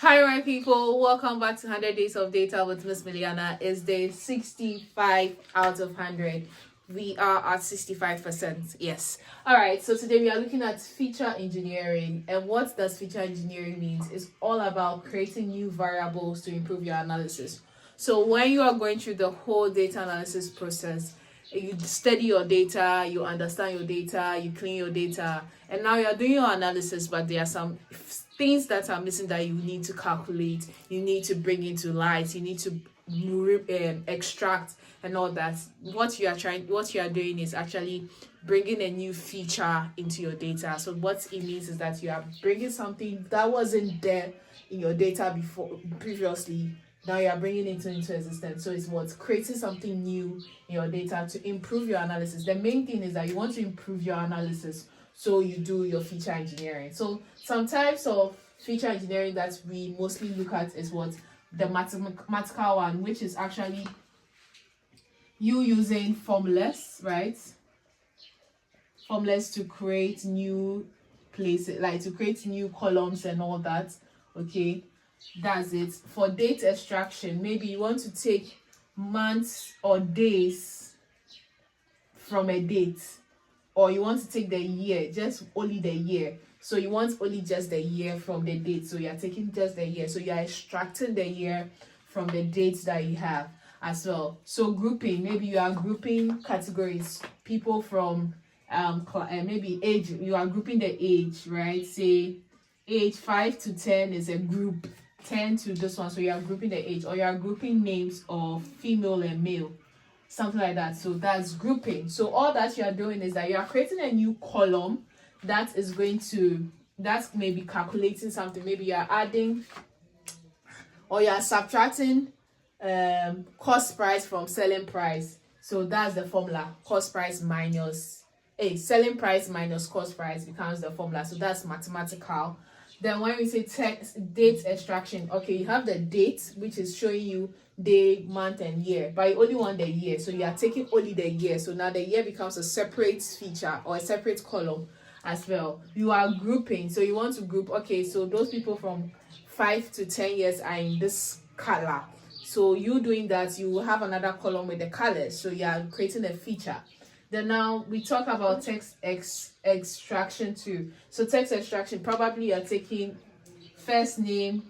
Hi, my people. Welcome back to 100 Days of Data with Miss Mailiana. It's day 65 out of 100. We are at 65%. Yes. All right. So today we are looking at feature engineering. And what does feature engineering means? It's all about creating new variables to improve your analysis. So when you are going through the whole data analysis process, you study your data, you understand your data, you clean your data, and now you're doing your analysis, but there are some things that are missing that you need to calculate, you need to bring into light, you need to extract and all that. What you are doing is actually bringing a new feature into your data. So what it means is that you are bringing something that wasn't there in your data previously. Now you are bringing it into existence. So it's what creating something new in your data to improve your analysis. The main thing is that you want to improve your analysis, so you do your feature engineering. So some types of feature engineering that we mostly look at is what the mathematical one, which is actually you using formulas, right? Formulas to create new places, like to create new columns and all that. Okay, that's it. For date extraction, maybe you want to take months or days from a date, or you want to take the year, just only the year. So you want only just the year from the date. So you're taking just the year. So you're extracting the year from the dates that you have as well. So grouping, maybe you are grouping categories, people from maybe age, you are grouping the age, right? Say age 5 to 10 is a group, 10 to this one. So you are grouping the age, or you are grouping names of female and male, something like that. So that's grouping. So all that you are doing is that you are creating a new column that is going to, that's maybe calculating something. Maybe you are adding or you are subtracting cost price from selling price. So that's the formula. Cost price minus selling price minus cost price becomes the formula. So that's mathematical. Then when we say date extraction, okay, you have the date, which is showing you day, month, and year, but you only want the year. So you are taking only the year. So now the year becomes a separate feature or a separate column as well. You are grouping. So you want to group, okay, so those people from 5 to 10 years are in this color. So you doing that, you will have another column with the colors. So you are creating a feature. Then now we talk about text extraction too. So text extraction, probably you're taking first name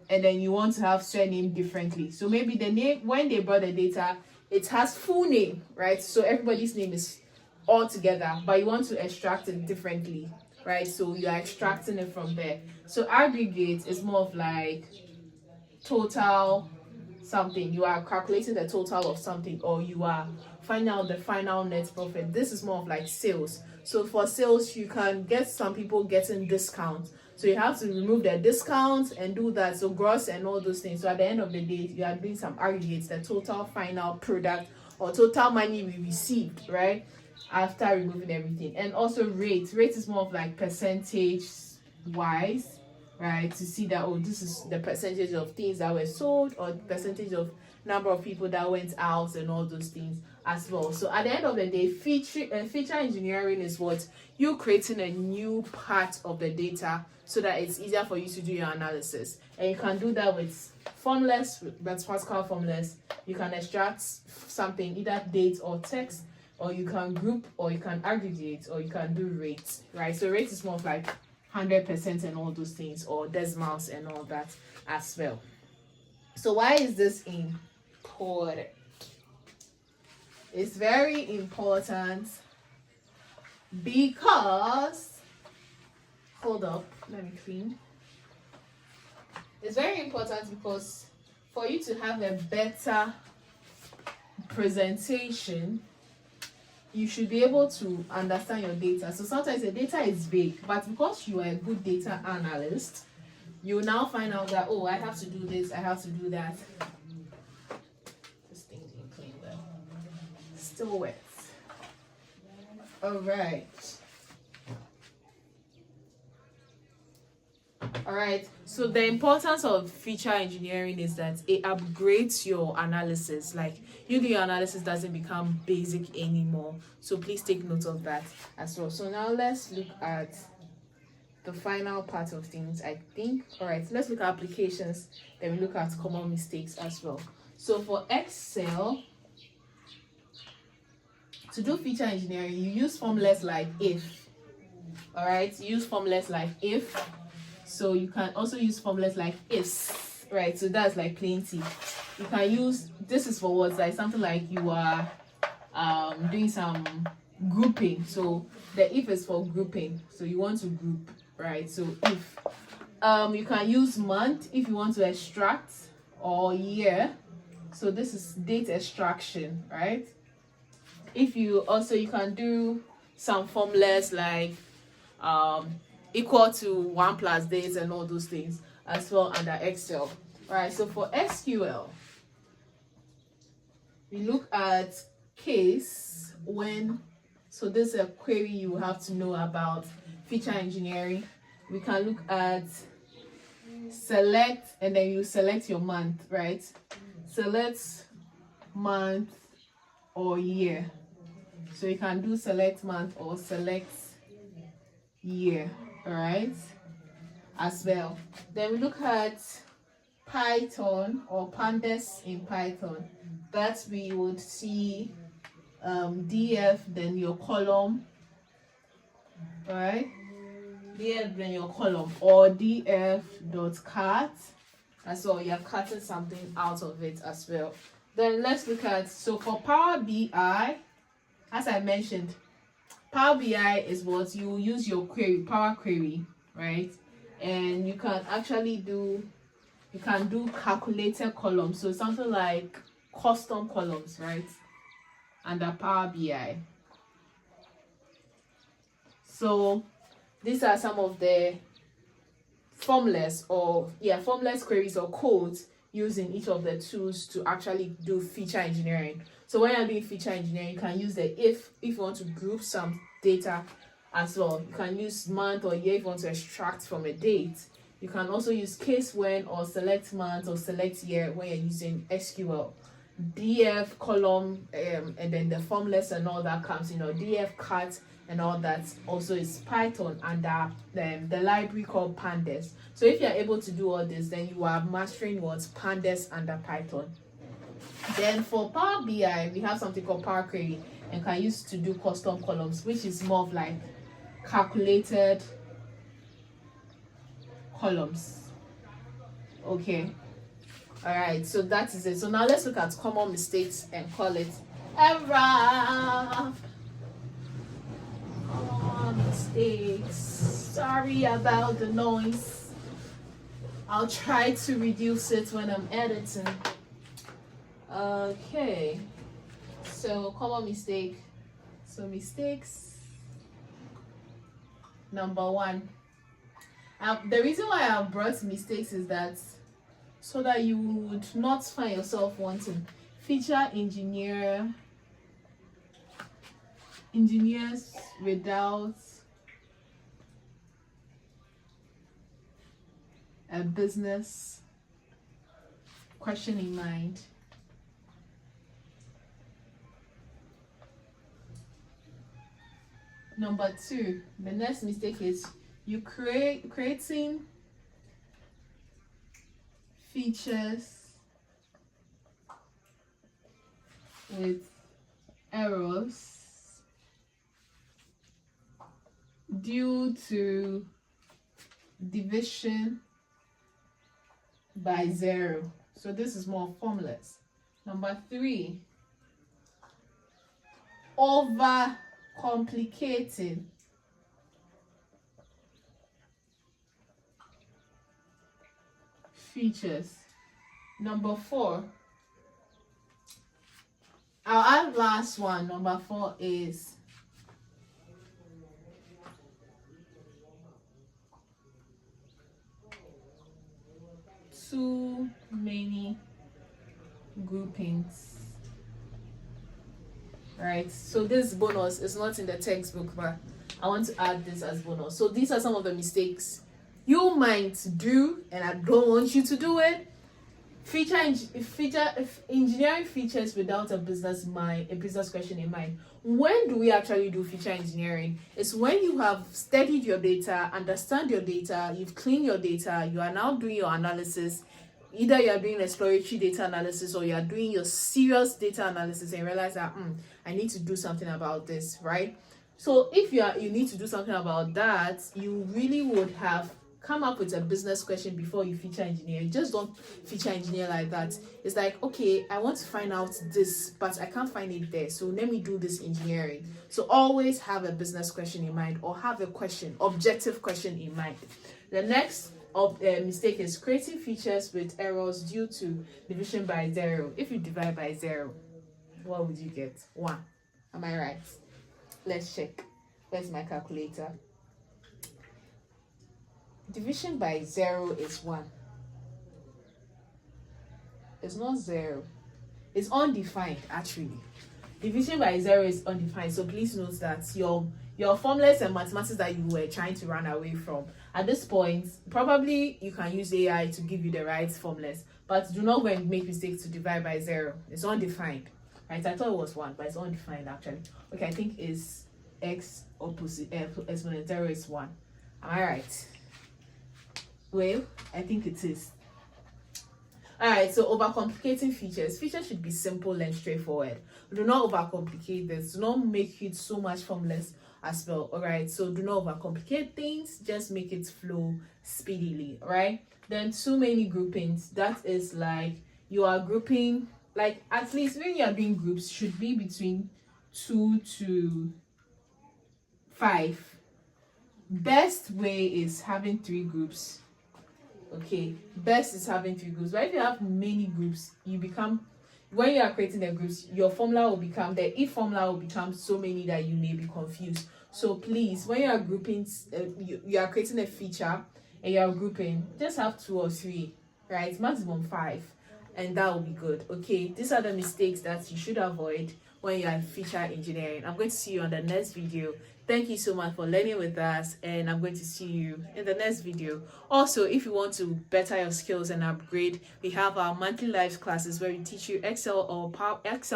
and then you want to have surname differently. So maybe the name, when they brought the data, it has full name, right? So everybody's name is all together, but you want to extract it differently, right? So you are extracting it from there. So aggregate is more of like total something. You are calculating the total of something, or you are finding out the final net profit. This is more of like sales. So for sales, you can get some people getting discounts. So you have to remove the discounts and do that. So gross and all those things. So at the end of the day, you are doing some aggregates, the total final product or total money we received, right? After removing everything. And also rate. Rate is more of like percentage wise, right? To see that, oh, this is the percentage of things that were sold, or the percentage of number of people that went out, and all those things as well. So at the end of the day, feature engineering is what you creating a new part of the data so that it's easier for you to do your analysis. And you can do that with formulas, mathematical formulas. You can extract something, either date or text, or you can group, or you can aggregate, or you can do rates, right? So rate is more of like 100% and all those things, or decimals and all that as well. So why is this important? It's very important because, hold up, let me clean. It's very important because for you to have a better presentation, you should be able to understand your data. So sometimes the data is big, but because you are a good data analyst, you will now find out that, oh, I have to do this, I have to do that. This thing didn't clean well. Still wet. All right. All right. So the importance of feature engineering is that it upgrades your analysis. Like, your analysis doesn't become basic anymore. So please take note of that as well. So now let's look at the final part of things, I think. All right, let's look at applications, then we look at common mistakes as well. So for Excel, to do feature engineering, you use formulas like if. All right, use formulas like if. So you can also use formulas like ifs, right? So that's like plenty. You can use, this is for words like something like you are doing some grouping. So the if is for grouping. So you want to group, right? So if you can use month if you want to extract, or year. So this is date extraction, right? If you can do some formulas like equal to 1 plus days and all those things as well under Excel. All right, so for SQL, we look at case when, so this is a query you have to know about feature engineering. We can look at select, and then you select your month, right? Select month or year. So you can do select month or select year, all right, as well. Then we look at Python or pandas in Python. That we would see df, then your column, right? Df, then your column, or df.cut as well. You're cutting something out of it as well. Then let's look at, so for Power BI, as I mentioned, Power BI is what you use your query, Power Query, right? And you can actually do, you can do calculated columns, so something like custom columns, right, under Power BI. So these are some of the formulas, or formulas, queries, or codes using each of the tools to actually do feature engineering. So when you're doing feature engineering, you can use the if you want to group some data as well. You can use month or year if you want to extract from a date. You can also use case when, or select month or select year when you're using SQL. DF column, and then the formulas and all that comes, DF cut and all that also is Python under the library called pandas. So if you're able to do all this, then you are mastering what's pandas under Python. Then for Power BI, we have something called Power Query, and can use to do custom columns, which is more of like calculated columns. Okay, all right, so that is it. So now let's look at common mistakes and call it error. Common mistakes. Sorry about the noise. I'll try to reduce it when I'm editing. Okay, so common mistake. So mistakes number 1. The reason why I brought mistakes is that so that you would not find yourself wanting feature engineers without a business question in mind. Number 2, the next mistake is you creating features with errors due to division by 0. So this is more formulas. Number 3, over complicating features. Number 4, I'll add last one. Number 4 is too many groupings. Right, so this bonus is not in the textbook, but I want to add this as bonus. So these are some of the mistakes you might do, and I don't want you to do it. Engineering features without a business question in mind. When do we actually do feature engineering? It's when you have studied your data, understand your data, you've cleaned your data, you are now doing your analysis. Either you are doing exploratory data analysis or you are doing your serious data analysis and realize that I need to do something about this, right? So if you need to do something about that, you really would have come up with a business question before you feature engineer. You just don't feature engineer like that. It's like, okay, I want to find out this, but I can't find it there, so let me do this engineering. So always have a business question in mind, or have a objective question in mind. The next mistake is creating features with errors due to division by zero. If you divide by zero, what would you get? 1. Am I right? Let's check. Where's my calculator? Division by 0 is 1. It's not 0. It's undefined, actually. Division by 0 is undefined. So please note that your formulas and mathematics that you were trying to run away from, at this point, probably you can use AI to give you the right formulas. But do not go and make mistakes to divide by 0. It's undefined. Right? I thought it was 1, but it's undefined, actually. Okay, I think it's x opposite exponent 0 is 1. Am I right? Well, I think it is. Alright, so overcomplicating features. Features should be simple and straightforward. Do not overcomplicate this. Do not make it so much formless as well. Alright, so do not overcomplicate things. Just make it flow speedily. Alright. Then too many groupings. That is like you are grouping, like at least when you are doing groups, should be between 2 to 5. Best way is having 3 groups. Okay, best is having 3 groups. But if you have many groups, when you are creating the groups, your formula will become, the if formula will become so many that you may be confused. So please, when you are grouping, you are creating a feature and you are grouping, just have 2 or 3, right? Maximum 5, and that will be good. Okay, these are the mistakes that you should avoid when you are feature engineering. I'm going to see you on the next video. Thank you so much for learning with us, and I'm going to see you in the next video. Also, if you want to better your skills and upgrade, we have our monthly live classes where we teach you Excel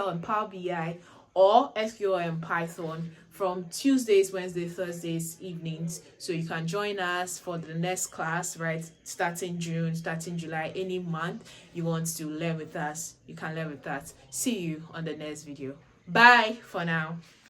and Power BI, or SQL and Python from Tuesdays, Wednesdays, Thursdays evenings. So you can join us for the next class, right? Starting June, starting July, any month you want to learn with us, you can learn with us. See you on the next video. Bye for now.